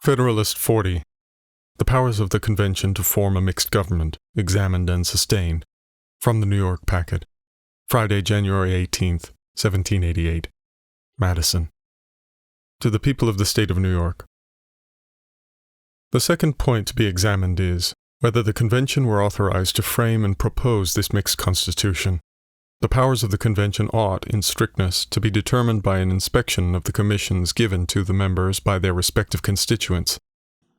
Federalist 40. The powers of the Convention to form a mixed government, examined and sustained. From the New York Packet. Friday, January 18th, 1788. Madison. To the people of the State of New York. The second point to be examined is, whether the Convention were authorized to frame and propose this mixed constitution. The powers of the Convention ought, in strictness, to be determined by an inspection of the commissions given to the members by their respective constituents.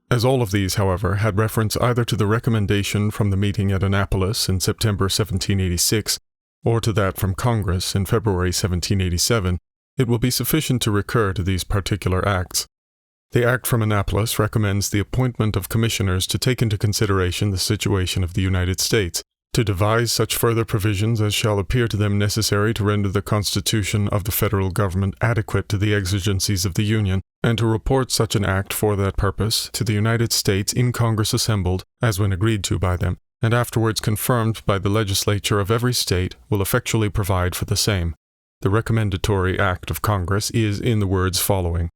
As all of these, however, had reference either to the recommendation from the meeting at Annapolis in September 1786, or to that from Congress in February 1787, it will be sufficient to recur to these particular acts. The Act from Annapolis recommends the appointment of commissioners to take into consideration the situation of the United States, to devise such further provisions as shall appear to them necessary to render the Constitution of the federal government adequate to the exigencies of the Union, and to report such an act for that purpose to the United States in Congress assembled, as when agreed to by them, and afterwards confirmed by the legislature of every state, will effectually provide for the same. The recommendatory act of Congress is in the words following.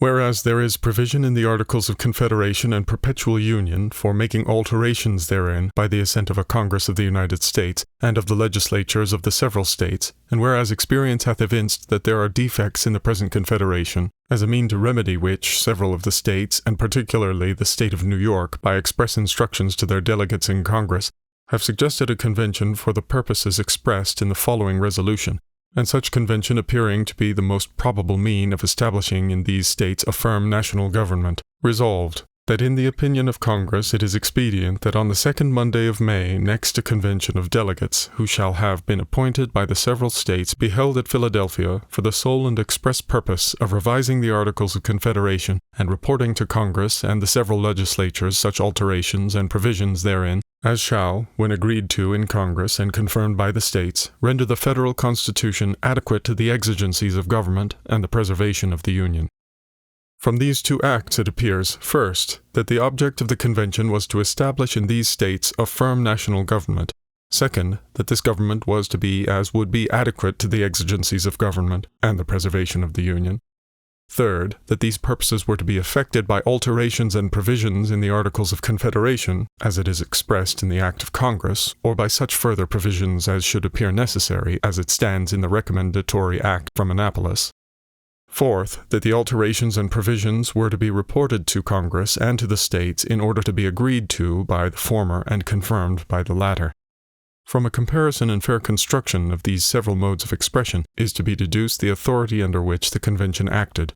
Whereas there is provision in the Articles of Confederation and Perpetual Union for making alterations therein by the assent of a Congress of the United States and of the legislatures of the several states, and whereas experience hath evinced that there are defects in the present Confederation, as a mean to remedy which several of the states, and particularly the State of New York, by express instructions to their delegates in Congress, have suggested a convention for the purposes expressed in the following resolution, and such convention appearing to be the most probable mean of establishing in these states a firm national government, resolved, that in the opinion of Congress it is expedient that on the second Monday of May next a convention of delegates, who shall have been appointed by the several states, be held at Philadelphia for the sole and express purpose of revising the Articles of Confederation, and reporting to Congress and the several legislatures such alterations and provisions therein, as shall, when agreed to in Congress and confirmed by the states, render the federal Constitution adequate to the exigencies of government and the preservation of the Union. From these two acts it appears, first, that the object of the Convention was to establish in these states a firm national government; second, that this government was to be as would be adequate to the exigencies of government and the preservation of the Union; third, that these purposes were to be effected by alterations and provisions in the Articles of Confederation, as it is expressed in the Act of Congress, or by such further provisions as should appear necessary as it stands in the recommendatory Act from Annapolis; fourth, that the alterations and provisions were to be reported to Congress and to the states in order to be agreed to by the former and confirmed by the latter. From a comparison and fair construction of these several modes of expression is to be deduced the authority under which the Convention acted.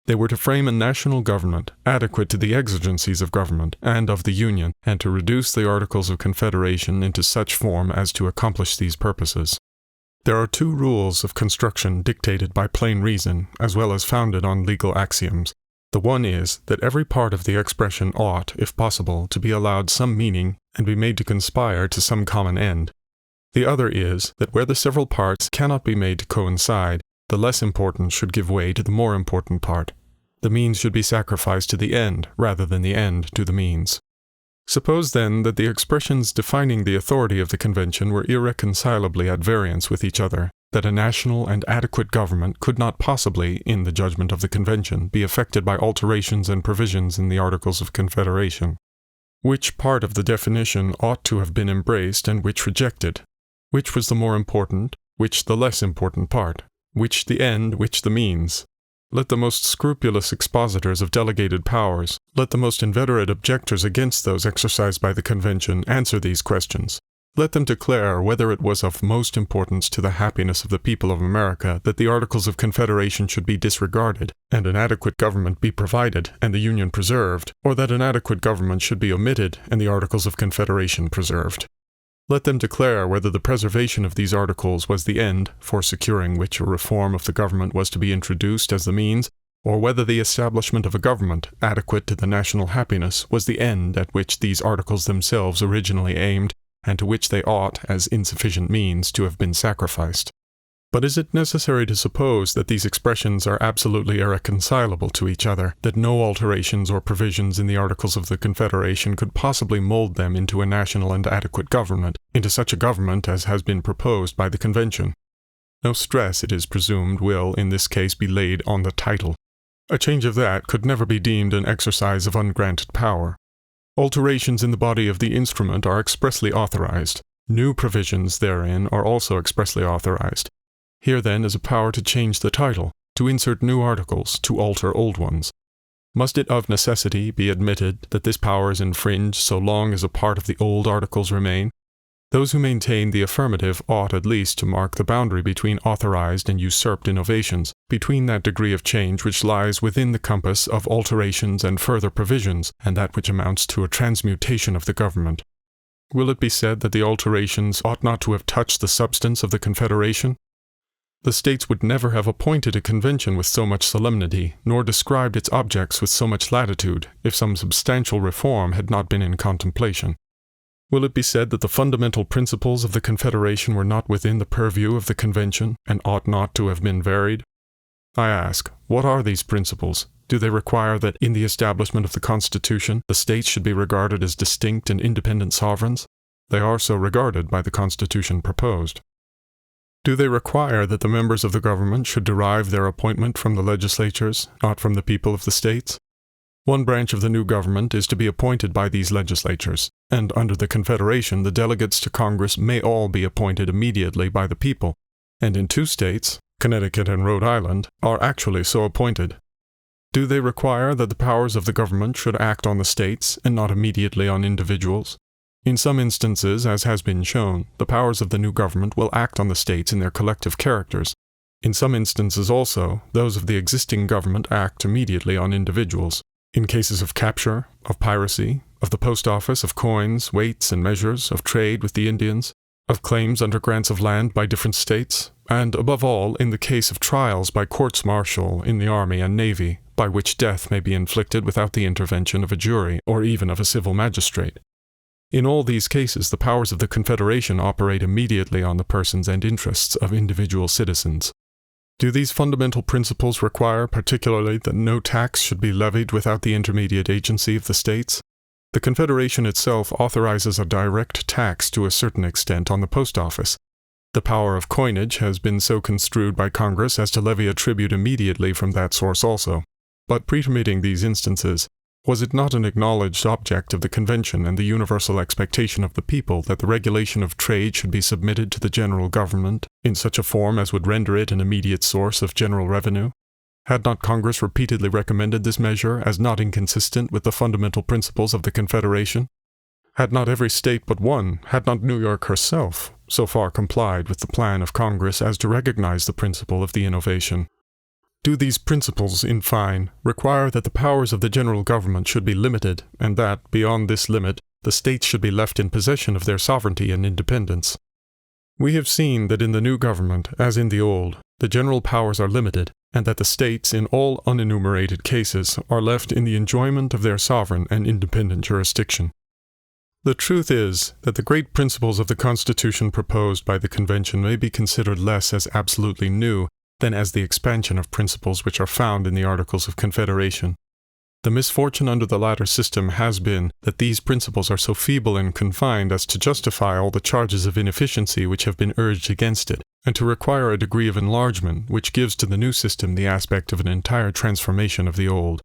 They were to frame a national government, adequate to the exigencies of government and of the Union, and to reduce the Articles of Confederation into such form as to accomplish these purposes. There are two rules of construction dictated by plain reason, as well as founded on legal axioms. The one is, that every part of the expression ought, if possible, to be allowed some meaning, and be made to conspire to some common end. The other is, that where the several parts cannot be made to coincide, the less important should give way to the more important part. The means should be sacrificed to the end, rather than the end to the means. Suppose, then, that the expressions defining the authority of the Convention were irreconcilably at variance with each other, that a national and adequate government could not possibly, in the judgment of the Convention, be effected by alterations and provisions in the Articles of Confederation. Which part of the definition ought to have been embraced and which rejected? Which was the more important, which the less important part? Which the end, which the means? Let the most scrupulous expositors of delegated powers, let the most inveterate objectors against those exercised by the Convention answer these questions. Let them declare whether it was of most importance to the happiness of the people of America that the Articles of Confederation should be disregarded, and an adequate government be provided, and the Union preserved, or that an adequate government should be omitted, and the Articles of Confederation preserved. Let them declare whether the preservation of these articles was the end, for securing which a reform of the government was to be introduced as the means, or whether the establishment of a government, adequate to the national happiness, was the end at which these articles themselves originally aimed, and to which they ought, as insufficient means, to have been sacrificed. But is it necessary to suppose that these expressions are absolutely irreconcilable to each other, that no alterations or provisions in the Articles of the Confederation could possibly mold them into a national and adequate government, into such a government as has been proposed by the Convention? No stress, it is presumed, will, in this case, be laid on the title. A change of that could never be deemed an exercise of ungranted power. Alterations in the body of the instrument are expressly authorized. New provisions therein are also expressly authorized. Here then is a power to change the title, to insert new articles, to alter old ones. Must it of necessity be admitted that this power is infringed so long as a part of the old articles remain? Those who maintain the affirmative ought at least to mark the boundary between authorized and usurped innovations, between that degree of change which lies within the compass of alterations and further provisions, and that which amounts to a transmutation of the government. Will it be said that the alterations ought not to have touched the substance of the Confederation? The states would never have appointed a convention with so much solemnity, nor described its objects with so much latitude, if some substantial reform had not been in contemplation. Will it be said that the fundamental principles of the Confederation were not within the purview of the convention, and ought not to have been varied? I ask, what are these principles? Do they require that in the establishment of the Constitution, the states should be regarded as distinct and independent sovereigns? They are so regarded by the Constitution proposed. Do they require that the members of the government should derive their appointment from the legislatures, not from the people of the states? One branch of the new government is to be appointed by these legislatures, and under the Confederation the delegates to Congress may all be appointed immediately by the people, and in 2 states, Connecticut and Rhode Island, are actually so appointed. Do they require that the powers of the government should act on the states, and not immediately on individuals? In some instances, as has been shown, the powers of the new government will act on the states in their collective characters. In some instances also, those of the existing government act immediately on individuals. In cases of capture, of piracy, of the post office, of coins, weights, and measures, of trade with the Indians, of claims under grants of land by different states, and, above all, in the case of trials by courts-martial in the army and navy, by which death may be inflicted without the intervention of a jury or even of a civil magistrate. In all these cases, the powers of the Confederation operate immediately on the persons and interests of individual citizens. Do these fundamental principles require particularly that no tax should be levied without the intermediate agency of the states? The Confederation itself authorizes a direct tax to a certain extent on the post office. The power of coinage has been so construed by Congress as to levy a tribute immediately from that source also. But pretermitting these instances, was it not an acknowledged object of the Convention and the universal expectation of the people that the regulation of trade should be submitted to the general government in such a form as would render it an immediate source of general revenue? Had not Congress repeatedly recommended this measure as not inconsistent with the fundamental principles of the Confederation? Had not every state but one, had not New York herself, so far complied with the plan of Congress as to recognize the principle of the innovation? Do these principles, in fine, require that the powers of the general government should be limited, and that, beyond this limit, the states should be left in possession of their sovereignty and independence? We have seen that in the new government, as in the old, the general powers are limited, and that the states, in all unenumerated cases, are left in the enjoyment of their sovereign and independent jurisdiction. The truth is that the great principles of the Constitution proposed by the Convention may be considered less as absolutely new than as the expansion of principles which are found in the Articles of Confederation. The misfortune under the latter system has been that these principles are so feeble and confined as to justify all the charges of inefficiency which have been urged against it, and to require a degree of enlargement which gives to the new system the aspect of an entire transformation of the old.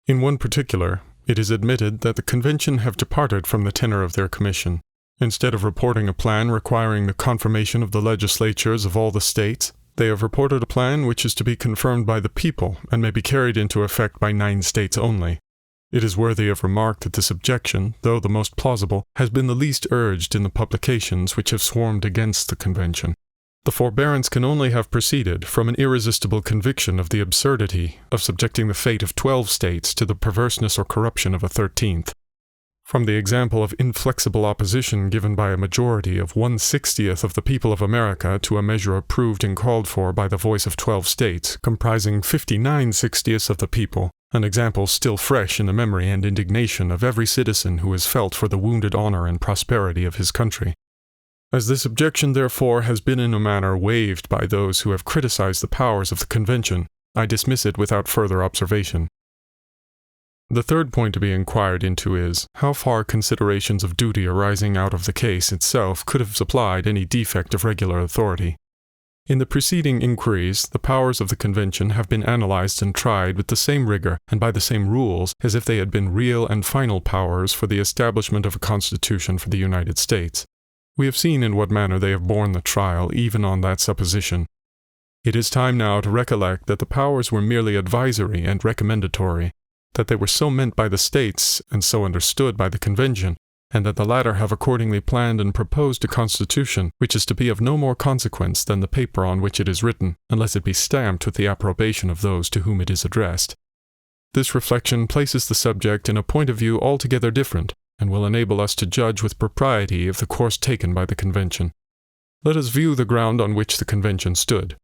In one particular, it is admitted that the Convention have departed from the tenor of their commission. Instead of reporting a plan requiring the confirmation of the legislatures of all the states, they have reported a plan which is to be confirmed by the people and may be carried into effect by 9 states only. It is worthy of remark that this objection, though the most plausible, has been the least urged in the publications which have swarmed against the Convention. The forbearance can only have proceeded from an irresistible conviction of the absurdity of subjecting the fate of 12 states to the perverseness or corruption of a 13th. From the example of inflexible opposition given by a majority of 1/60th of the people of America to a measure approved and called for by the voice of 12 states, comprising 59/60ths of the people, an example still fresh in the memory and indignation of every citizen who has felt for the wounded honor and prosperity of his country. As this objection, therefore, has been in a manner waived by those who have criticized the powers of the Convention, I dismiss it without further observation. The third point to be inquired into is, how far considerations of duty arising out of the case itself could have supplied any defect of regular authority. In the preceding inquiries, the powers of the convention have been analyzed and tried with the same rigor and by the same rules as if they had been real and final powers for the establishment of a constitution for the United States. We have seen in what manner they have borne the trial even on that supposition. It is time now to recollect that the powers were merely advisory and recommendatory, that they were so meant by the states and so understood by the convention, and that the latter have accordingly planned and proposed a constitution which is to be of no more consequence than the paper on which it is written, unless it be stamped with the approbation of those to whom it is addressed. This reflection places the subject in a point of view altogether different, and will enable us to judge with propriety of the course taken by the convention. Let us view the ground on which the convention stood.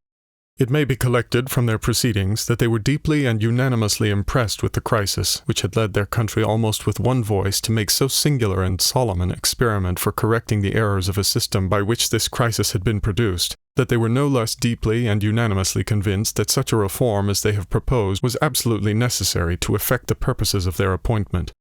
It may be collected from their proceedings that they were deeply and unanimously impressed with the crisis which had led their country almost with one voice to make so singular and solemn an experiment for correcting the errors of a system by which this crisis had been produced, that they were no less deeply and unanimously convinced that such a reform as they have proposed was absolutely necessary to effect the purposes of their appointment.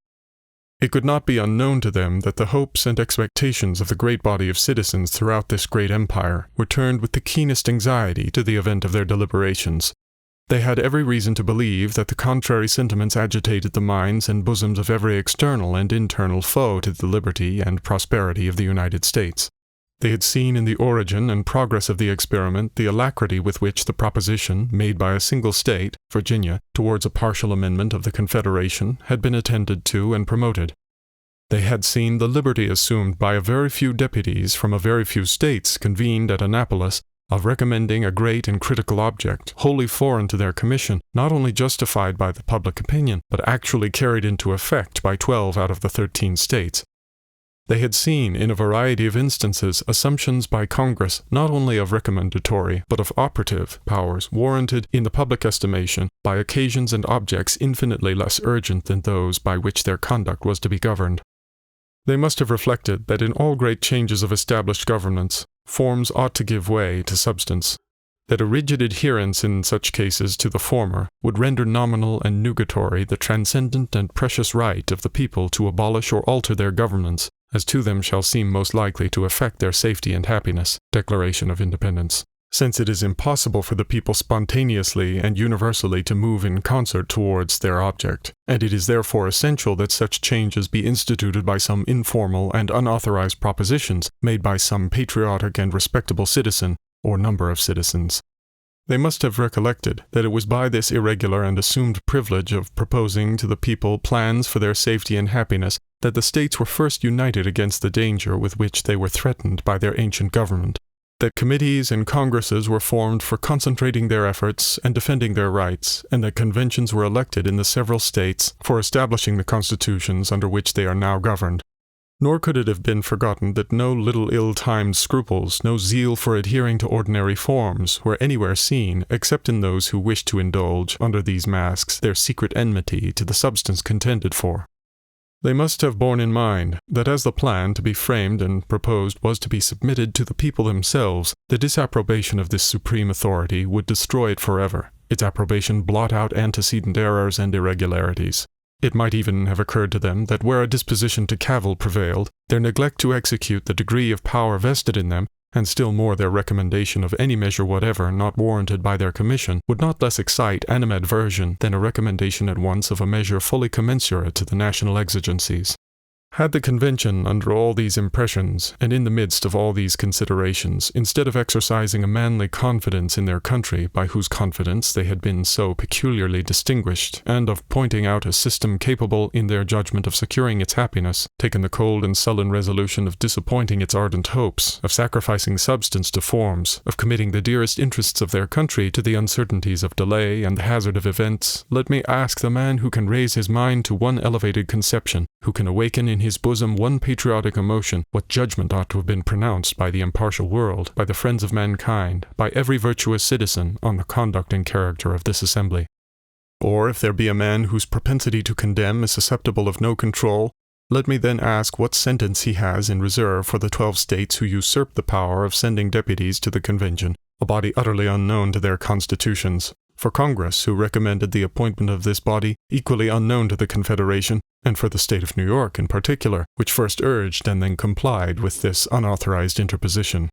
It could not be unknown to them that the hopes and expectations of the great body of citizens throughout this great empire were turned with the keenest anxiety to the event of their deliberations. They had every reason to believe that the contrary sentiments agitated the minds and bosoms of every external and internal foe to the liberty and prosperity of the United States. They had seen in the origin and progress of the experiment the alacrity with which the proposition, made by a single state, Virginia, towards a partial amendment of the Confederation, had been attended to and promoted. They had seen the liberty assumed by a very few deputies from a very few states convened at Annapolis of recommending a great and critical object, wholly foreign to their commission, not only justified by the public opinion, but actually carried into effect by 12 out of the 13 states. They had seen, in a variety of instances, assumptions by Congress not only of recommendatory, but of operative powers warranted, in the public estimation, by occasions and objects infinitely less urgent than those by which their conduct was to be governed. They must have reflected that in all great changes of established governments, forms ought to give way to substance, that a rigid adherence in such cases to the former would render nominal and nugatory the transcendent and precious right of the people to abolish or alter their governments, as to them shall seem most likely to affect their safety and happiness. Declaration of Independence. Since it is impossible for the people spontaneously and universally to move in concert towards their object, and it is therefore essential that such changes be instituted by some informal and unauthorized propositions made by some patriotic and respectable citizen, or number of citizens. They must have recollected that it was by this irregular and assumed privilege of proposing to the people plans for their safety and happiness that the states were first united against the danger with which they were threatened by their ancient government, that committees and congresses were formed for concentrating their efforts and defending their rights, and that conventions were elected in the several states for establishing the constitutions under which they are now governed. Nor could it have been forgotten that no little ill-timed scruples, no zeal for adhering to ordinary forms, were anywhere seen, except in those who wished to indulge, under these masks, their secret enmity to the substance contended for. They must have borne in mind that as the plan to be framed and proposed was to be submitted to the people themselves, the disapprobation of this supreme authority would destroy it forever, its approbation blot out antecedent errors and irregularities. It might even have occurred to them that where a disposition to cavil prevailed, their neglect to execute the degree of power vested in them, and still more their recommendation of any measure whatever not warranted by their commission, would not less excite animadversion than a recommendation at once of a measure fully commensurate to the national exigencies. Had the convention, under all these impressions, and in the midst of all these considerations, instead of exercising a manly confidence in their country, by whose confidence they had been so peculiarly distinguished, and of pointing out a system capable, in their judgment, of securing its happiness, taken the cold and sullen resolution of disappointing its ardent hopes, of sacrificing substance to forms, of committing the dearest interests of their country to the uncertainties of delay and the hazard of events, let me ask the man who can raise his mind to one elevated conception, who can awaken in his bosom one patriotic emotion, what judgment ought to have been pronounced by the impartial world, by the friends of mankind, by every virtuous citizen, on the conduct and character of this assembly? Or if there be a man whose propensity to condemn is susceptible of no control, let me then ask what sentence he has in reserve for the 12 states who usurp the power of sending deputies to the convention, a body utterly unknown to their constitutions, for Congress, who recommended the appointment of this body, equally unknown to the Confederation, and for the state of New York in particular, which first urged and then complied with this unauthorized interposition.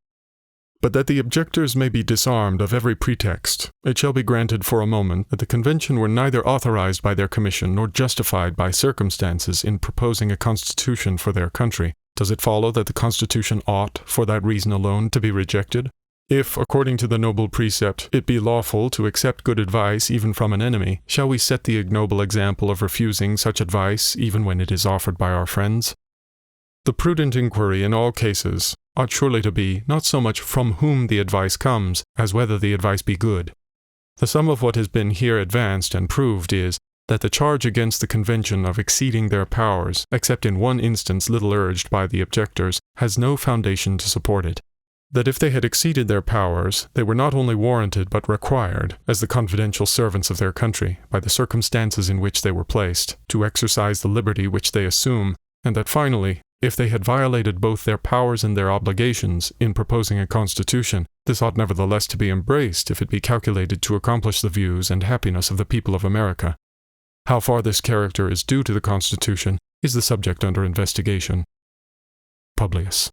But that the objectors may be disarmed of every pretext, it shall be granted for a moment that the Convention were neither authorized by their commission nor justified by circumstances in proposing a constitution for their country. Does it follow that the Constitution ought, for that reason alone, to be rejected? If, according to the noble precept, it be lawful to accept good advice even from an enemy, shall we set the ignoble example of refusing such advice even when it is offered by our friends? The prudent inquiry in all cases ought surely to be not so much from whom the advice comes, as whether the advice be good. The sum of what has been here advanced and proved is, that the charge against the Convention of exceeding their powers, except in one instance little urged by the objectors, has no foundation to support it. That if they had exceeded their powers, they were not only warranted but required, as the confidential servants of their country, by the circumstances in which they were placed, to exercise the liberty which they assume, and that finally, if they had violated both their powers and their obligations in proposing a constitution, this ought nevertheless to be embraced if it be calculated to accomplish the views and happiness of the people of America. How far this character is due to the Constitution is the subject under investigation. Publius.